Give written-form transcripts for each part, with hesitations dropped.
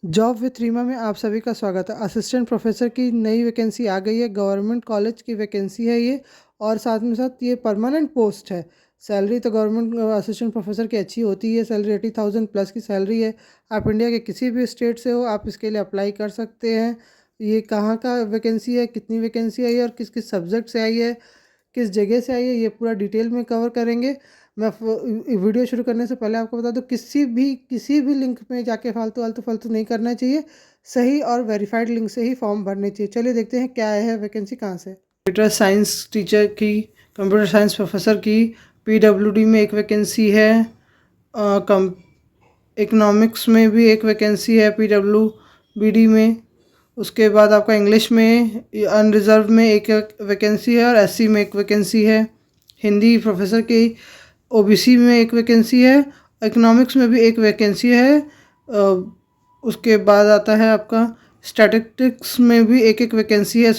Job with Reema में आप सभी का स्वागत है। असिस्टेंट प्रोफेसर की नई वैकेंसी आ गई है। गवर्नमेंट कॉलेज की वैकेंसी है ये, और साथ में साथ ये परमानेंट पोस्ट है। सैलरी तो गवर्नमेंट असिस्टेंट प्रोफेसर की अच्छी होती है। सैलरी 80,000 प्लस की सैलरी है। आप इंडिया के किसी भी स्टेट से हो, आप इसके लिए अप्लाई कर सकते हैं। ये कहाँ का वैकेंसी है, कितनी वैकेंसी आई है और किस किस सब्जेक्ट से आई है, किस जगह से आई है, ये पूरा डिटेल में कवर करेंगे। मैं वीडियो शुरू करने से पहले आपको बता दूं, किसी भी लिंक में जाके फालतू नहीं करना चाहिए। सही और वेरीफाइड लिंक से ही फॉर्म भरने चाहिए। चलिए देखते हैं क्या है वैकेंसी कहाँ से। कंप्यूटर साइंस टीचर की, कंप्यूटर साइंस प्रोफेसर की PWD में एक वैकेंसी है। कम इकोनॉमिक्स में भी एक वैकेंसी है PWBD में। उसके बाद आपका इंग्लिश में अनरिजर्व में एक वैकेंसी है, और SC में एक वैकेंसी है। हिंदी प्रोफेसर की OBC में एक वैकेंसी है। इकोनॉमिक्स में भी एक वैकेंसी है। उसके बाद आता है आपका स्टैटिस्टिक्स में भी एक एक वैकेंसी है।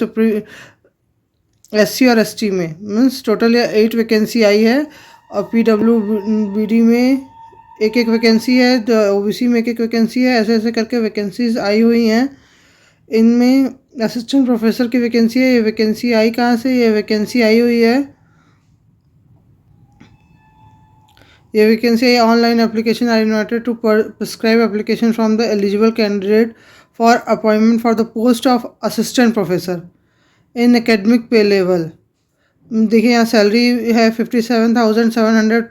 SC और ST में मीन्स टोटल 8 वैकेंसी आई है। और PWBD में एक एक वैकेंसी है, OBC में एक एक वैकेंसी है। ऐसे ऐसे करके वैकेंसीज आई हुई हैं। इनमें असिस्टेंट प्रोफेसर की वैकेंसी है। ये वैकेंसी आई कहाँ से? ये वैकेंसी आई हुई है, ये vacancy online application are invited to prescribe application from the eligible candidate for appointment for the post of assistant professor in academic pay level. देखिए यहाँ सैलरी है 57,700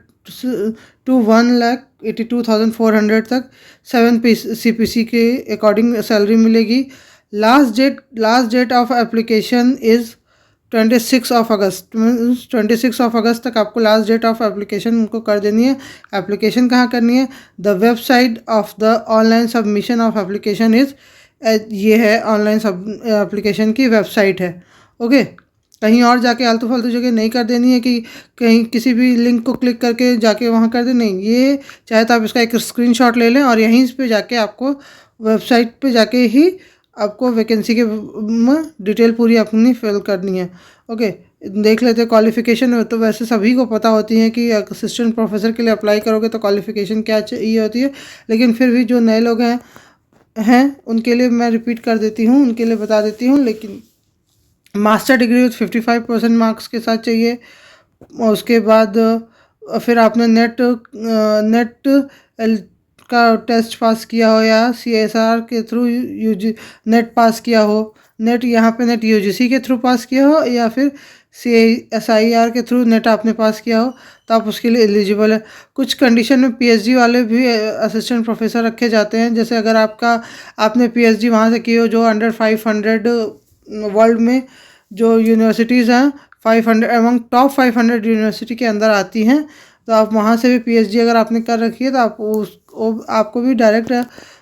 टू 1,82,400 तक। 7 CPC के अकॉर्डिंग सैलरी मिलेगी। Last date of application is 26 of August. 26 of August तक आपको last date of application उनको कर देनी है। एप्लीकेशन कहाँ करनी है? The website of the online submission of application is, ये है ऑनलाइन सब एप्लीकेशन की वेबसाइट है। ओके, कहीं और जाके आलतू फालतू जगह नहीं कर देनी है कि कहीं किसी भी लिंक को क्लिक करके जाके वहाँ कर दे, नहीं। ये चाहे तो आप इसका एक स्क्रीनशॉट ले लें और यहीं पे जाके आपको वेबसाइट पे जाके ही आपको वैकेंसी के डिटेल पूरी अपनी फिल करनी है। ओके, देख लेते हैं क्वालिफ़िकेशन। तो वैसे सभी को पता होती है कि असिस्टेंट प्रोफेसर के लिए अप्लाई करोगे तो क्वालिफ़िकेशन क्या चाहिए होती है, लेकिन फिर भी जो नए लोग हैं उनके लिए मैं रिपीट कर देती हूँ, उनके लिए बता देती हूँ। लेकिन मास्टर डिग्री विथ 55% मार्क्स के साथ चाहिए। और उसके बाद फिर आपने नेट का टेस्ट पास किया हो, या CSR के थ्रू नेट पास किया हो। नेट यहाँ पे नेट UGC के थ्रू पास किया हो, या फिर CSIR के थ्रू नेट आपने पास किया हो, तो आप उसके लिए एलिजिबल है। कुछ कंडीशन में PhD वाले भी असिस्टेंट प्रोफेसर रखे जाते हैं। जैसे अगर आपने PhD वहाँ से की हो जो अंडर 500 वर्ल्ड में जो यूनिवर्सिटीज़ हैं, 500 एमंग टॉप 500 यूनिवर्सिटी के अंदर आती हैं, तो आप वहाँ से भी PhD अगर आपने कर रखी है तो आपको भी डायरेक्ट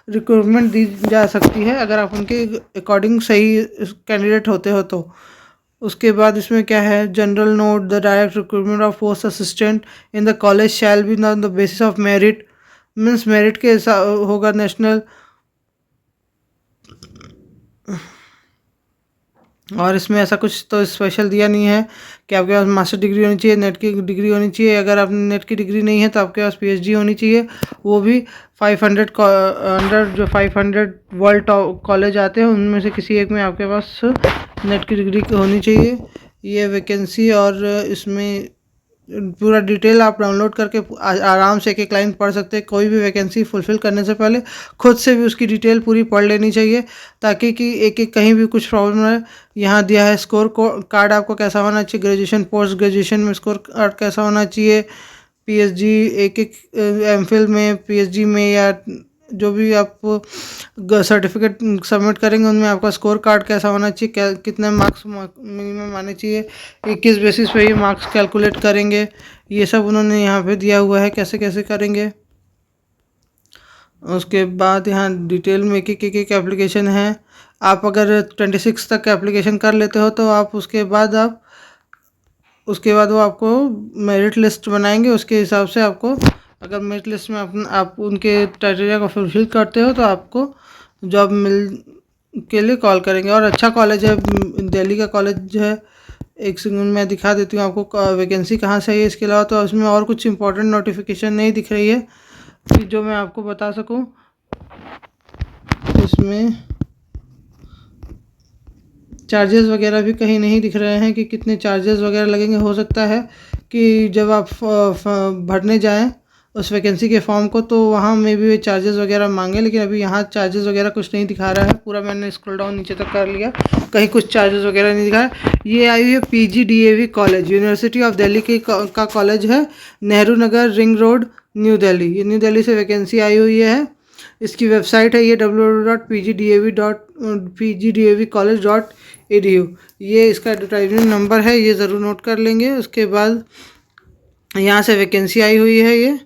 रिक्रूटमेंट दी जा सकती है, अगर आप उनके अकॉर्डिंग सही कैंडिडेट होते हो तो। उसके बाद इसमें क्या है? General note, the direct recruitment of post assistant in the college shall be on the basis of merit, means merit के होगा नेशनल। और इसमें ऐसा कुछ तो स्पेशल दिया नहीं है कि आपके पास मास्टर डिग्री होनी चाहिए, नेट की डिग्री होनी चाहिए। अगर आपने नेट की डिग्री नहीं है तो आपके पास PhD होनी चाहिए, वो भी 500 अंडर जो 500 वर्ल्ड कॉलेज आते हैं उनमें से किसी एक में आपके पास नेट की डिग्री होनी चाहिए। ये वैकेंसी, और इसमें पूरा डिटेल आप डाउनलोड करके आराम से एक एक लाइन पढ़ सकते हैं। कोई भी वैकेंसी फुलफ़िल करने से पहले खुद से भी उसकी डिटेल पूरी पढ़ लेनी चाहिए, ताकि कि एक एक कहीं भी कुछ प्रॉब्लम है। यहाँ दिया है स्कोर कार्ड आपको कैसा होना चाहिए, ग्रेजुएशन पोस्ट ग्रेजुएशन में स्कोर कार्ड कैसा होना चाहिए, PhD एक एक MPhil में, PhD में, या जो भी आप सर्टिफिकेट सबमिट करेंगे उनमें आपका स्कोर कार्ड कैसा होना चाहिए, कितने मार्क्स मिनिमम आने चाहिए, किस बेसिस पे ये मार्क्स कैलकुलेट करेंगे, ये सब उन्होंने यहाँ पे दिया हुआ है कैसे कैसे करेंगे। उसके बाद यहाँ डिटेल में एक एप्लीकेशन है। आप अगर 26 तक एप्लीकेशन कर लेते हो तो आप उसके बाद वो आपको मेरिट लिस्ट बनाएंगे। उसके हिसाब से आपको, अगर मेरिट लिस्ट में आप उनके क्राइटेरिया को फुलफिल करते हो तो आपको जॉब के लिए कॉल करेंगे। और अच्छा कॉलेज है, दिल्ली का कॉलेज है। एक सेकंड मैं दिखा देती हूँ आपको वैकेंसी कहाँ से है। इसके अलावा तो इसमें और कुछ इंपॉर्टेंट नोटिफिकेशन नहीं दिख रही है कि जो मैं आपको बता सकूँ। इसमें चार्जेस वगैरह भी कहीं नहीं दिख रहे हैं कि कितने चार्जेस वगैरह लगेंगे। हो सकता है कि जब आप भरने जाएं उस वैकेंसी के फॉर्म को तो वहाँ में भी चार्जेस वगैरह मांगे, लेकिन अभी यहाँ चार्जेस वगैरह कुछ नहीं दिखा रहा है। पूरा मैंने स्क्रॉल डाउन नीचे तक कर लिया, कहीं कुछ चार्जेस वगैरह नहीं दिखा है। ये आई हुई है PGDAV college, university of Delhi का कॉलेज है, Nehru Nagar, ring road, new Delhi. ये न्यू दिल्ली से वैकेंसी आई हुई है। इसकी वेबसाइट है ये www.pgdavcollege.edu। ये इसका एडवर्टाइजमेंट नंबर है, ये ज़रूर नोट कर लेंगे। उसके बाद यहाँ से वैकेंसी आई हुई है। ये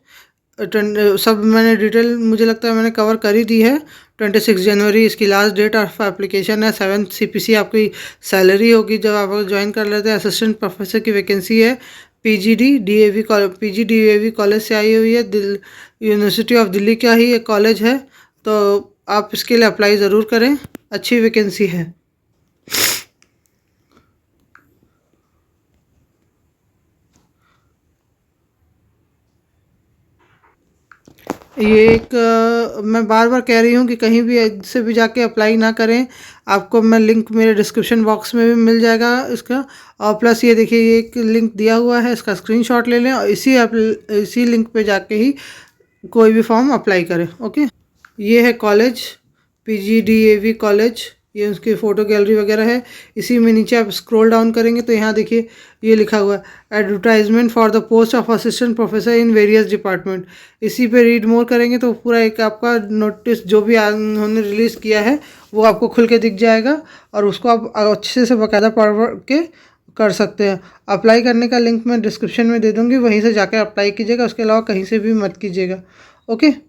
सब मैंने डिटेल मुझे लगता है मैंने कवर कर ही दी है। 26 जनवरी इसकी लास्ट डेट ऑफ एप्लीकेशन है। 7 CPC आपकी सैलरी होगी जब आप ज्वाइन कर लेते हैं। असिस्टेंट प्रोफेसर की वैकेंसी है। PGDAV कॉलेज से आई हुई है। यूनिवर्सिटी ऑफ दिल्ली का ही एक कॉलेज है, तो आप इसके लिए अप्लाई ज़रूर करें, अच्छी वैकेंसी है। ये एक मैं बार बार कह रही हूँ कि कहीं भी से भी जाके अप्लाई ना करें। आपको मैं लिंक मेरे डिस्क्रिप्शन बॉक्स में भी मिल जाएगा इसका। और प्लस ये देखिए, ये एक लिंक दिया हुआ है, इसका स्क्रीनशॉट ले लें और इसी लिंक पे जाके ही कोई भी फॉर्म अप्लाई करें। ओके, ये है कॉलेज PGDAV कॉलेज, ये उसकी फ़ोटो गैलरी वगैरह है। इसी में नीचे आप स्क्रॉल डाउन करेंगे तो यहाँ देखिए ये लिखा हुआ है advertisement for the post of assistant professor in various department. इसी पे रीड मोर करेंगे तो पूरा एक आपका नोटिस जो भी उन्होंने रिलीज़ किया है वो आपको खुल के दिख जाएगा और उसको आप अच्छे से बाकायदा पढ़ के कर सकते हैं। अप्लाई करने का लिंक मैं डिस्क्रिप्शन में दे दूँगी, वहीं से जाकर अप्लाई कीजिएगा, उसके अलावा कहीं से भी मत कीजिएगा। ओके।